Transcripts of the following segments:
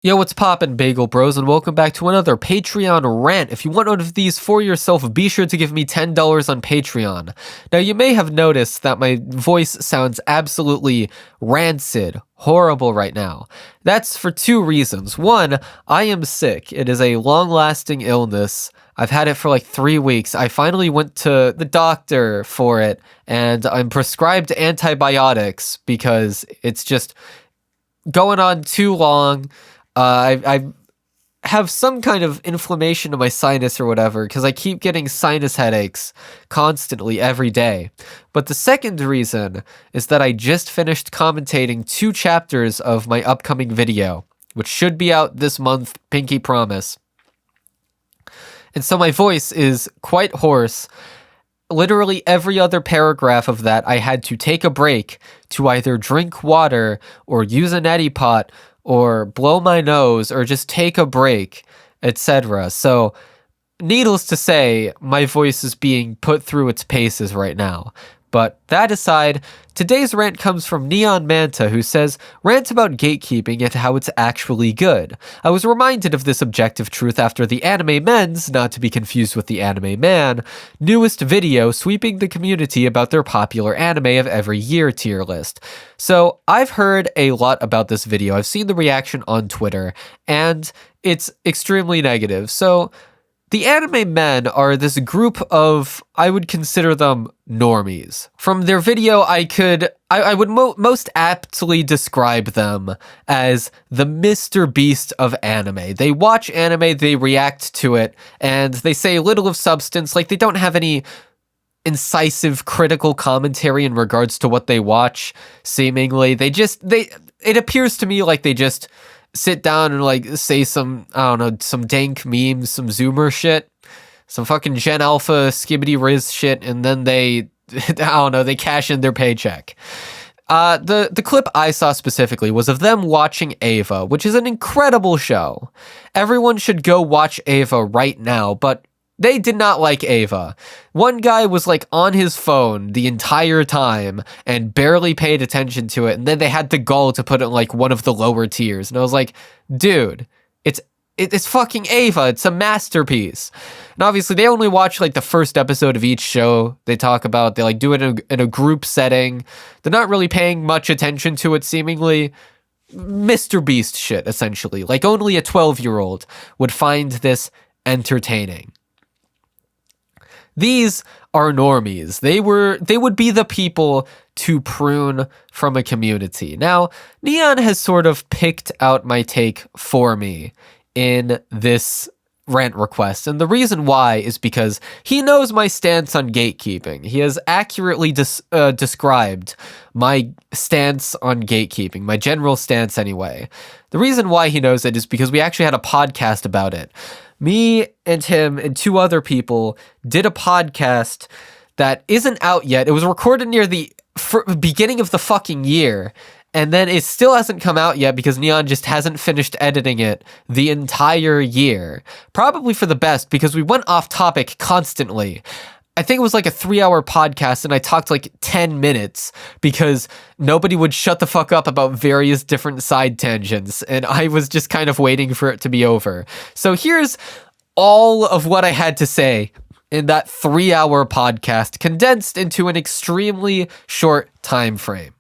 Yo, what's poppin', Bagel Bros, and welcome back to another Patreon rant. If you want one of these for yourself, be sure to give me $10 on Patreon. Now, you may have noticed that my voice sounds absolutely rancid, horrible right now. That's for two reasons. One, I am sick. It is a long-lasting illness. I've had it for like 3 weeks. I finally went to the doctor for it, and I'm prescribed antibiotics because it's just going on too long. I have some kind of inflammation in my sinus or whatever because I keep getting sinus headaches constantly every day. But the second reason is that I just finished commentating 2 chapters of my upcoming video, which should be out this month, pinky promise. And so my voice is quite hoarse. Literally every other paragraph of that, I had to take a break to either drink water or use a neti pot or blow my nose or just take a break, etc. So, needless to say, my voice is being put through its paces right now. But that aside, today's rant comes from Neon Manta, who says, "Rant about gatekeeping and how it's actually good. I was reminded of this objective truth after the Anime Men's, not to be confused with the Anime Man, newest video sweeping the community about their popular anime of every year tier list." So, I've heard a lot about this video. I've seen the reaction on Twitter, and it's extremely negative. So, the Anime Men are this group of, I would consider them normies. From their video, I would most aptly describe them as the Mr. Beast of anime. They watch anime, they react to it, and they say little of substance, like they don't have any incisive critical commentary in regards to what they watch, seemingly. It appears to me like they just sit down and like say some, I don't know, some dank memes, some Zoomer shit, some fucking Gen Alpha skibbity riz shit, and then they, I don't know, they cash in their paycheck. The clip I saw specifically was of them watching Ava, which is an incredible show. Everyone should go watch Ava right now, but they did not like Ava. One guy was like on his phone the entire time and barely paid attention to it, and then they had the gall to put it in like one of the lower tiers. And I was like, dude, it's fucking Ava. It's a masterpiece. And obviously they only watch like the first episode of each show they talk about. They like do it in a group setting. They're not really paying much attention to it, seemingly. Mr. Beast shit, essentially. Like only a 12-year-old would find this entertaining. These are normies. They would be the people to prune from a community. Now, Neon has sort of picked out my take for me in this rant request, and the reason why is because he knows my stance on gatekeeping. He has accurately described my stance on gatekeeping, my general stance anyway. The reason why he knows it is because we actually had a podcast about it. Me and him and 2 other people did a podcast that isn't out yet. It was recorded near the beginning of the fucking year, and then it still hasn't come out yet because Neon just hasn't finished editing it the entire year. Probably for the best, because we went off topic constantly. I think it was like a 3-hour podcast, and I talked like 10 minutes because nobody would shut the fuck up about various different side tangents, and I was just kind of waiting for it to be over. So here's all of what I had to say in that 3-hour podcast, condensed into an extremely short time frame.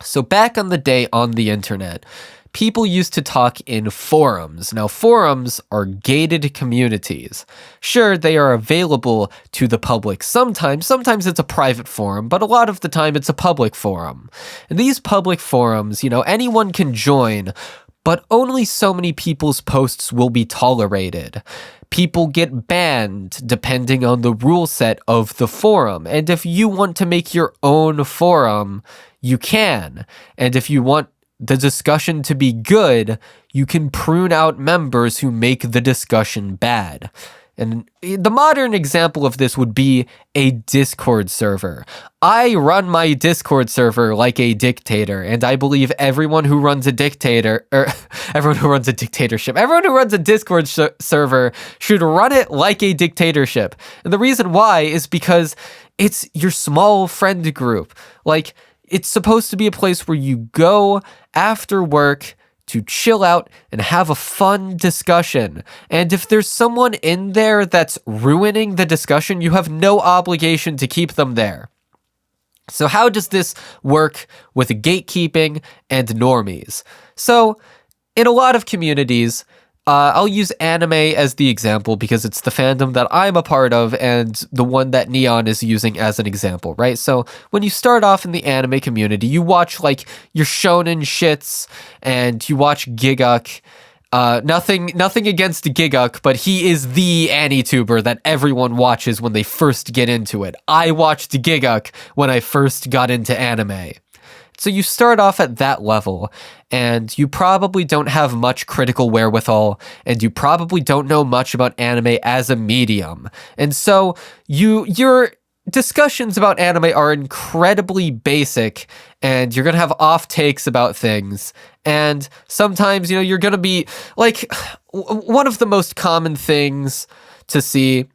So back on the day on the internet, people used to talk in forums. Now, forums are gated communities. Sure, they are available to the public sometimes. Sometimes it's a private forum, but a lot of the time it's a public forum. And these public forums, anyone can join, but only so many people's posts will be tolerated. People get banned depending on the rule set of the forum. And if you want to make your own forum, you can. And if you want the discussion to be good, you can prune out members who make the discussion bad. And the modern example of this would be a Discord server. I run my Discord server like a dictator, and I believe everyone who runs a dictatorship, everyone who runs a Discord server should run it like a dictatorship. And the reason why is because it's your small friend group. Like, it's supposed to be a place where you go after work to chill out and have a fun discussion. And if there's someone in there that's ruining the discussion, you have no obligation to keep them there. So how does this work with gatekeeping and normies? So in a lot of communities, I'll use anime as the example because it's the fandom that I'm a part of and the one that Neon is using as an example, right? So when you start off in the anime community, you watch like your shonen shits and you watch Giguk. Nothing against Giguk, but he is the AniTuber that everyone watches when they first get into it. I watched Giguk when I first got into anime. So you start off at that level, and you probably don't have much critical wherewithal, and you probably don't know much about anime as a medium. And so your discussions about anime are incredibly basic, and you're gonna have off takes about things. And sometimes, you're gonna be like, one of the most common things to see,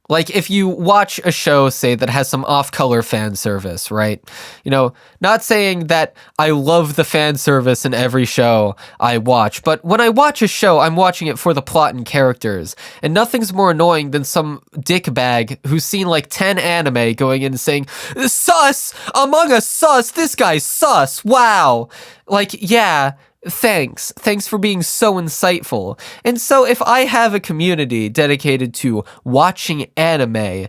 like if you watch a show, say, that has some off-color fan service, right? Not saying that I love the fan service in every show I watch, but when I watch a show, I'm watching it for the plot and characters. And nothing's more annoying than some dickbag who's seen like 10 anime going in and saying, sus! Among Us sus! This guy's sus! Wow! Like, yeah. Thanks for being so insightful. And so if I have a community dedicated to watching anime,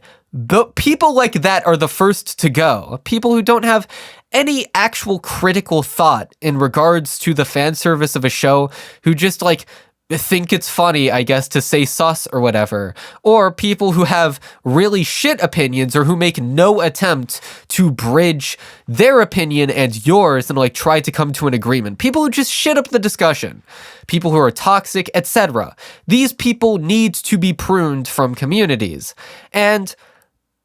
people like that are the first to go. People who don't have any actual critical thought in regards to the fan service of a show, who just like think it's funny, I guess, to say sus or whatever, or people who have really shit opinions or who make no attempt to bridge their opinion and yours and like try to come to an agreement. People who just shit up the discussion, people who are toxic, etc. These people need to be pruned from communities. And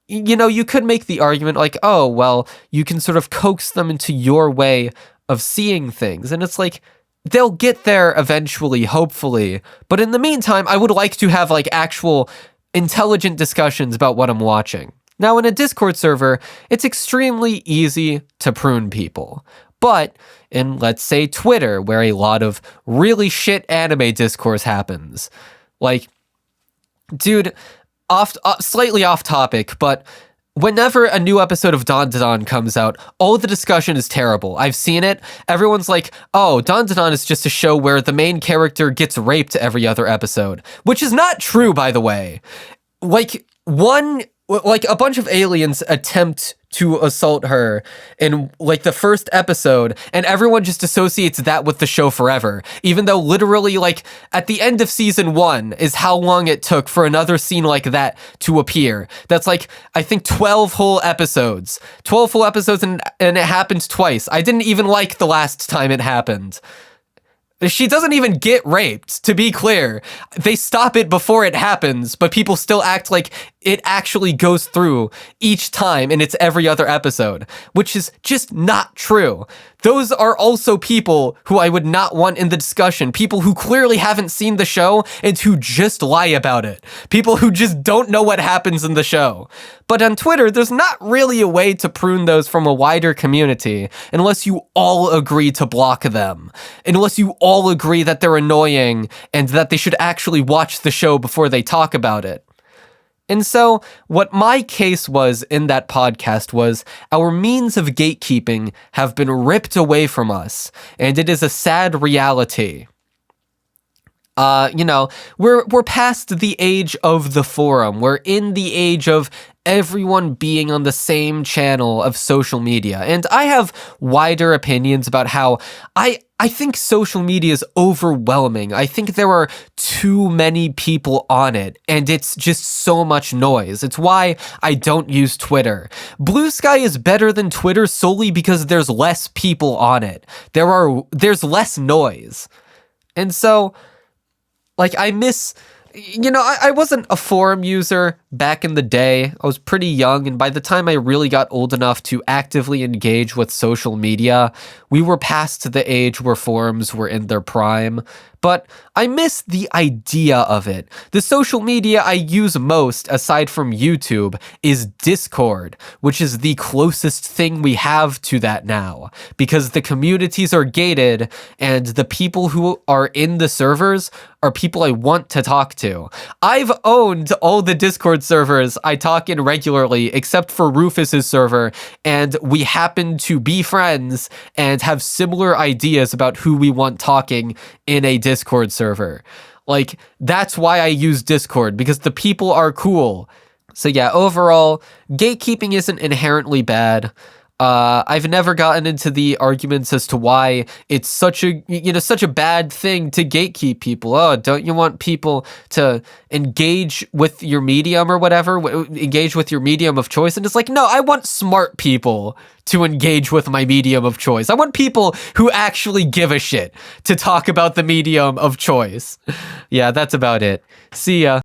you could make the argument like, oh, well, you can sort of coax them into your way of seeing things. And it's like, they'll get there eventually, hopefully. But in the meantime, I would like to have like actual intelligent discussions about what I'm watching. Now, in a Discord server, it's extremely easy to prune people. But in, let's say, Twitter, where a lot of really shit anime discourse happens, like, dude, slightly off topic, but whenever a new episode of Dandadan comes out, all the discussion is terrible. I've seen it. Everyone's like, oh, Dandadan is just a show where the main character gets raped every other episode. Which is not true, by the way. Like, a bunch of aliens attempt to assault her in like the first episode, and everyone just associates that with the show forever, even though literally like at the end of season 1 is how long it took for another scene like that to appear. That's like, I think 12 whole episodes and it happened twice. I didn't even like the last time it happened. She doesn't even get raped, to be clear. They stop it before it happens, but people still act like it actually goes through each time and it's every other episode, which is just not true. Those are also people who I would not want in the discussion. People who clearly haven't seen the show and who just lie about it. People who just don't know what happens in the show. But on Twitter, there's not really a way to prune those from a wider community unless you all agree to block them. Unless you all agree that they're annoying and that they should actually watch the show before they talk about it. And so what my case was in that podcast was our means of gatekeeping have been ripped away from us, and it is a sad reality. We're past the age of the forum. We're in the age of everyone being on the same channel of social media. And I have wider opinions about how I think social media is overwhelming. I think there are too many people on it, and it's just so much noise. It's why I don't use Twitter. Blue Sky is better than Twitter solely because there's less people on it. There's less noise. And so, like, I miss I wasn't a forum user back in the day. I was pretty young, and by the time I really got old enough to actively engage with social media, we were past the age where forums were in their prime. But I miss the idea of it. The social media I use most, aside from YouTube, is Discord, which is the closest thing we have to that now, because the communities are gated, and the people who are in the servers are people I want to talk to. I've owned all the Discord servers I talk in regularly, except for Rufus's server, and we happen to be friends and have similar ideas about who we want talking in a Discord server. Like, that's why I use Discord, because the people are cool. So yeah, overall, gatekeeping isn't inherently bad. I've never gotten into the arguments as to why it's such a bad thing to gatekeep people. Oh, don't you want people to engage with your medium or whatever, engage with your medium of choice? And it's like, no, I want smart people to engage with my medium of choice. I want people who actually give a shit to talk about the medium of choice. Yeah, that's about it. See ya.